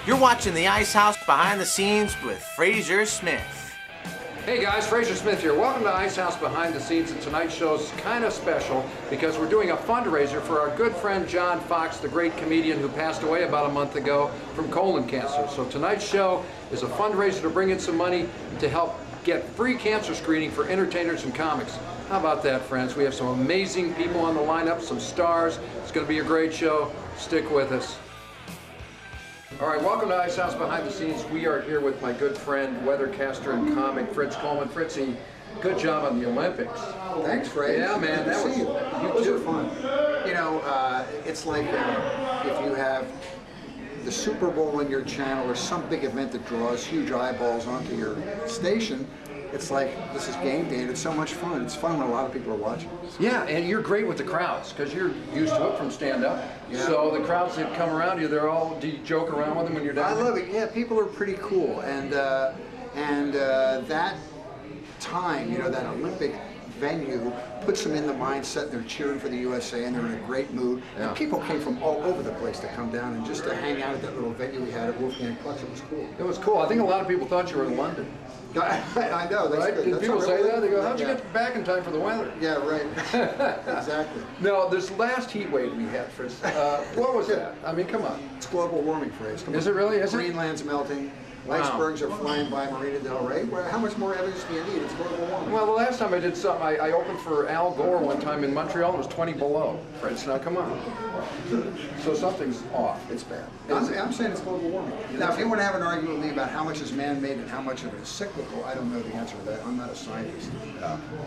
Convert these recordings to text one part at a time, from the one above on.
You're watching the Ice House Behind the Scenes with Frazer Smith. Hey guys, Frazer Smith here. Welcome to Ice House Behind the Scenes, and tonight's show's kind of special because we're doing a fundraiser for our good friend John Fox, the great comedian who passed away about a month ago from colon cancer. So tonight's show is a fundraiser to bring in some money to help get free cancer screening for entertainers and comics. How about that, friends? We have some amazing people on the lineup, some stars. It's going to be a great show. Stick with us. All right, welcome to Ice House Behind the Scenes. We are here with my good friend, weathercaster and comic Fritz Coleman. Fritzy, good job on the Olympics. Thanks, Fred. Yeah, man, that was those are fun. You know, it's like if you have the Super Bowl on your channel or some big event that draws huge eyeballs onto your station. It's like, this is game day and it's so much fun. It's fun when a lot of people are watching. Yeah, and you're great with the crowds because you're used to it from stand-up. Yeah. So the crowds that come around you, do you joke around with them when you're down there? I love it. Yeah, people are pretty cool. And that time, you know, that Olympic venue puts them in the mindset. They're cheering for the USA and they're in a great mood. Yeah. And people came from all over the place to come down and just to hang out at that little venue we had at Wolfgang Puck's. It was cool. It was cool. I think a lot of people thought you were in London. I know. That's right? good. Did That's people say that? They go, how'd you Yeah. get back in time for the weather? Yeah, right. Exactly. No, this last heat wave we had, Fritz, what was that? I mean, come on. It's global warming, Fraser. Is it really? Is it? Greenland's melting. Wow. Icebergs are flying by Marina del Rey. Well, how much more evidence do you need? It's global warming. Well, the last time I did something, I opened for Al Gore one time in Montreal. It was 20 below. Fritz, now come on. So something's off. It's bad. I'm saying it's global warming. Now, if you want to have an argument with me about how much is man-made and how much of it is cyclical, I don't know the answer to that. I'm not a scientist.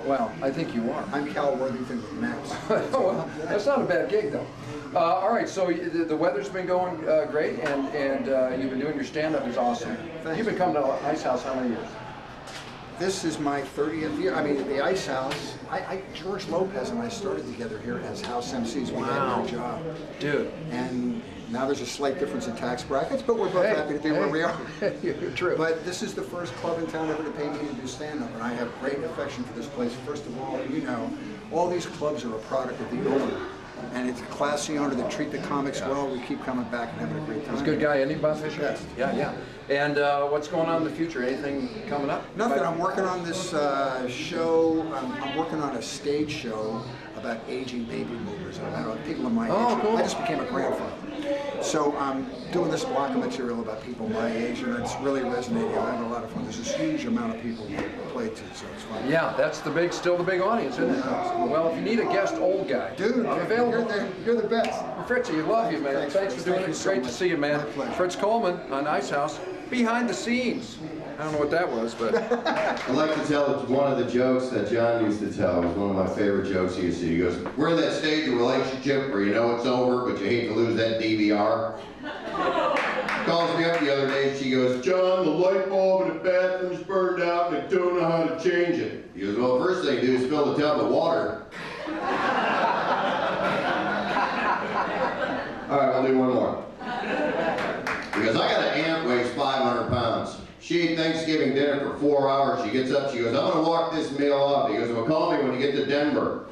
Well, I think you are. I'm Cal Worthington with maps. Well, that's not a bad gig, though. All right, so the weather's been going great, and you've been doing your stand-up is awesome. Thanks. You've been coming to Ice House how many years? This is my 30th year. I mean, the Ice House, George Lopez and I started together here as house MCs. We had no job. Dude. And now there's a slight difference in tax brackets, but we're both happy to be where we are. True. But this is the first club in town ever to pay me to do stand-up, and I have great affection for this place. First of all, you know, all these clubs are a product of the owner. And it's a classy owner that treat the comics well. We keep coming back and having a great time. He's a good guy, isn't he, Bob Fisher? Yes. Yeah. And what's going on in the future? Anything coming up? Nothing. I'm working on this show. I'm working on a stage show about aging baby boomers. People in my age. Cool. I just became a grandfather. So I'm doing this block of material about people my age, and it's really resonating. I'm having a lot of fun. There's this huge amount of people to play to, so it's fun. Yeah, that's still the big audience, isn't it? Well, if you need a guest old guy, Dude, I'm available. You're the best. Fritzy, love you, man. Thanks for doing it. It's great to see you, man. My pleasure. Fritz Coleman on Ice House, behind the scenes. I don't know what that was, but I like to tell one of the jokes that John used to tell. It was one of my favorite jokes he used to. He goes, we're in that stage of relationship where you know it's over, but you hate to lose that DVR. Calls me up the other day, she goes, John, the light bulb in the bathroom's burned out and I don't know how to change it. He goes, well, the first thing you do is fill the tub with water. All right, I'll do one more. Because I got an aunt weighs 500 pounds. She ate Thanksgiving dinner for 4 hours. She gets up, she goes, I'm gonna walk this meal off. He goes, well, call me when you get to Denver.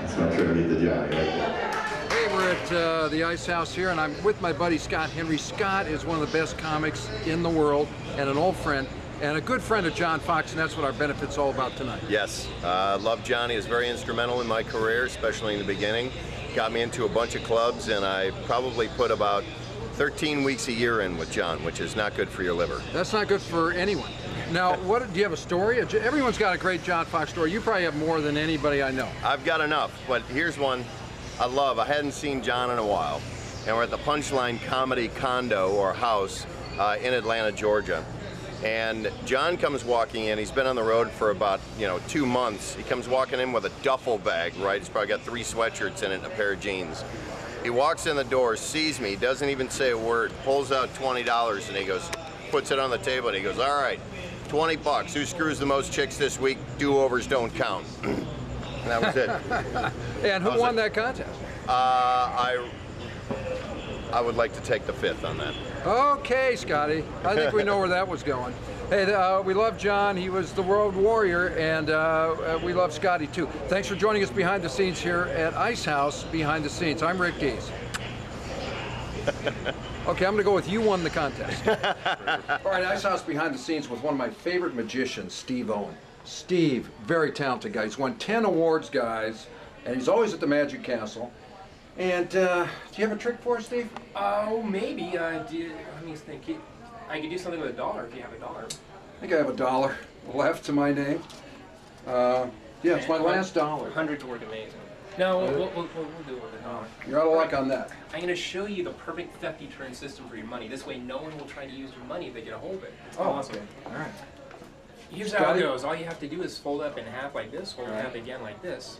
That's my tribute to Johnny right there. hey, we're at the Ice House here, and I'm with my buddy Scott Henry. Scott is one of the best comics in the world, and an old friend, and a good friend of John Fox, and that's what our benefit's all about tonight. Yes, love Johnny. He was very instrumental in my career, especially in the beginning. Got me into a bunch of clubs, and I probably put about 13 weeks a year in with John, which is not good for your liver. That's not good for anyone. Now, do you have a story? Everyone's got a great John Fox story. You probably have more than anybody I know. I've got enough, but here's one I love. I hadn't seen John in a while, and we're at the Punchline Comedy Condo or House in Atlanta, Georgia. And John comes walking in. He's been on the road for about 2 months. He comes walking in with a duffel bag, right? He's probably got 3 sweatshirts in it and a pair of jeans. He walks in the door, sees me, doesn't even say a word, pulls out $20 and he goes, puts it on the table and he goes, all right, 20 bucks. Who screws the most chicks this week? Do-overs don't count. And that was it. And who won that contest? I would like to take the 5th on that. Okay, Scotty. I think we know where that was going. Hey, we love John. He was the Road Warrior, and we love Scotty too. Thanks for joining us behind the scenes here at Ice House Behind the Scenes. I'm Rick Dees. Okay, I'm going to go with you won the contest. All right, Ice House behind the scenes with one of my favorite magicians, Steve Owen. Steve, very talented guy. He's won 10 awards, guys, and he's always at the Magic Castle. And do you have a trick for us, Steve? Oh, maybe. Let me think. I could do something with $1 if you have $1. I think I have $1 left to my name. Yeah, it's my last dollar. 100 to work amazing. No, we'll do it with $1. You're out of luck on that. I'm going to show you the perfect theft deterrent system for your money. This way, no one will try to use your money if they get a hold of it. It's awesome. Okay. All right. Here's how it goes. All you have to do is fold up in half like this, fold it half again like this.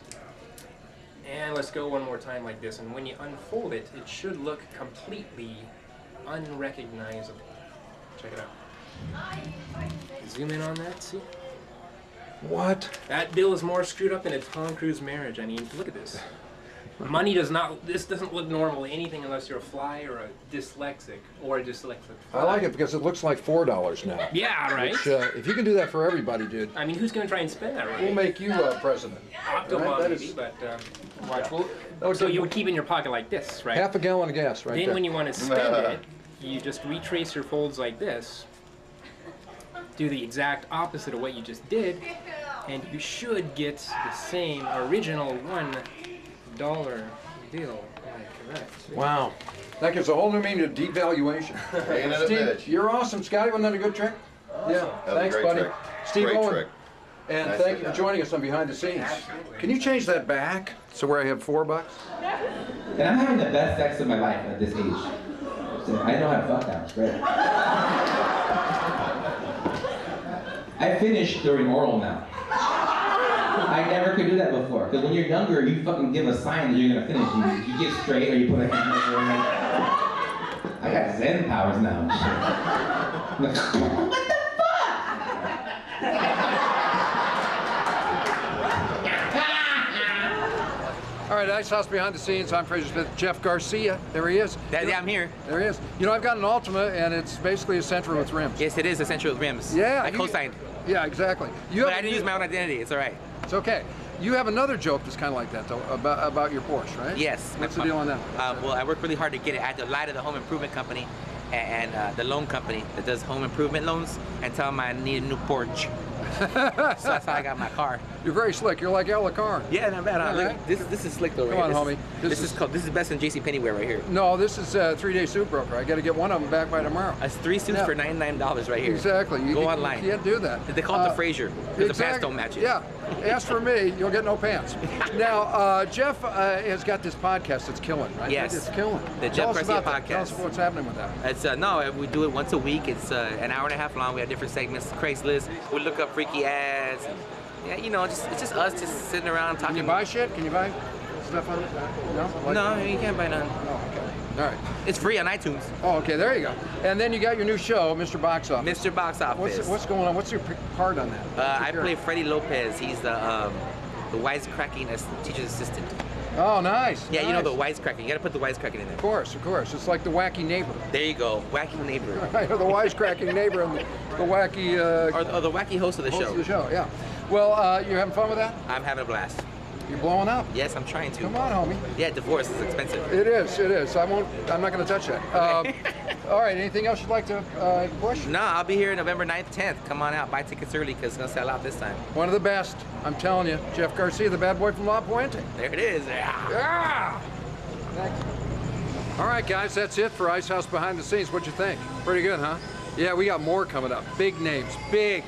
And let's go one more time like this. And when you unfold it, it should look completely unrecognizable. Check it out. Zoom in on that, see? What? That bill is more screwed up than a Tom Cruise marriage. I mean, look at this. Money does not, this doesn't look normal anything unless you're a fly or a dyslexic or a dyslexic fly. I like it because it looks like $4 now. Yeah, right? Which, if you can do that for everybody, dude, I mean, who's going to try and spend that, right? we'll make you president. Octomom, That maybe, is- but watch. would So be- you would keep it in your pocket like this, right? Half a gallon of gas right Then there. when you want to spend it, you just retrace your folds like this, do the exact opposite of what you just did, and you should get the same original $1 bill. Correct. Wow. That gives a whole new meaning to devaluation. Ain't it a Steve, bitch? you're awesome. Scotty, wasn't that a good trick? Yeah. That was a Thanks, great buddy. trick. Steve Great Owen. trick. And Nice thank to you for know. joining us on Behind the Scenes. Can you change that back so where I have $4? And I'm having the best sex of my life at this age. So I know how to fuck now, it's great. I finished during oral now. I never could do that before, because when you're younger, you fucking give a sign that you're gonna finish. You get straight or you put a hand over your head. I got Zen powers now and shit. What the All right, Ice House Behind the Scenes. I'm Frazer Smith. Jeff Garcia. There he is. Yeah, I'm here. There he is. You know, I've got an Ultima, and it's basically a Sentra with rims. Yes, it is essential with rims. Yeah. I co-signed. Yeah, exactly. But I didn't use my own identity. It's all right. It's okay. You have another joke that's kind of like that, though, about your Porsche, right? Yes. What's the deal on that? Well, I worked really hard to get it. I had to lie to the home improvement company and the loan company that does home improvement loans and tell them I need a new Porsche. So that's how I got my car. You're very slick. You're like Ella Carr. Yeah, not bad. Huh? All Look, right. this is slick though. Come right on, here. homie. This is best in JCPenney wear right here. No, this is a 3-day suit broker. I got to get one of them back by tomorrow. That's 3 suits Yeah. for $99 right here. Exactly. Go You online. can't do that. They call it the Frazier because the pants don't match it. Yeah. Ask for me, you'll get no pants. Now, Jeff has got this podcast that's killing, right? Yes. It's killing. The Tell Jeff us Garcia about that. Tell us podcast. what's happening with that. It's no, we do it once a week. It's an hour and a half long. We have different segments. Craigslist. We look up freaky ads. Yeah, you know, it's just us just sitting around talking. Can you buy shit? Can you buy stuff on it? No? Like- No, you can't buy none. Oh, okay. All right. It's free on iTunes. Oh, okay. There you go. And then you got your new show, Mr. Box Office. Mr. Box Office. What's going on? What's your part on that? I play Freddie Lopez. He's the wisecracking teacher's assistant. Oh, nice. Yeah, you know the nice. wisecracking. You gotta put the wisecracking in there. Of course. It's like the wacky neighbor. There you go, wacky neighbor, Right, or the wisecracking neighbor and the wacky or the wacky host of the host show. of the show. Yeah. Well, you're having fun with that? I'm having a blast. You're blowing up. Yes, I'm trying to. Come on, homie. Yeah, divorce is expensive. It is. I'm not going to touch that. All right. Anything else you'd like to push? No, I'll be here November 9th, 10th. Come on out, buy tickets early because it's gonna sell out this time. One of the best. I'm telling you, Jeff Garcia, the bad boy from La Puente. There it is. Yeah. Yeah. All right, guys, that's it for Ice House Behind the Scenes. What'd you think? Pretty good, huh? Yeah, we got more coming up. Big names, big.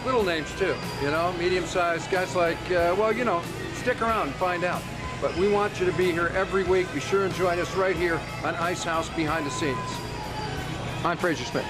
Little names too, you know, medium-sized guys like, well, you know, stick around and find out. But we want you to be here every week. Be sure and join us right here on Ice House Behind the Scenes. I'm Frazer Smith.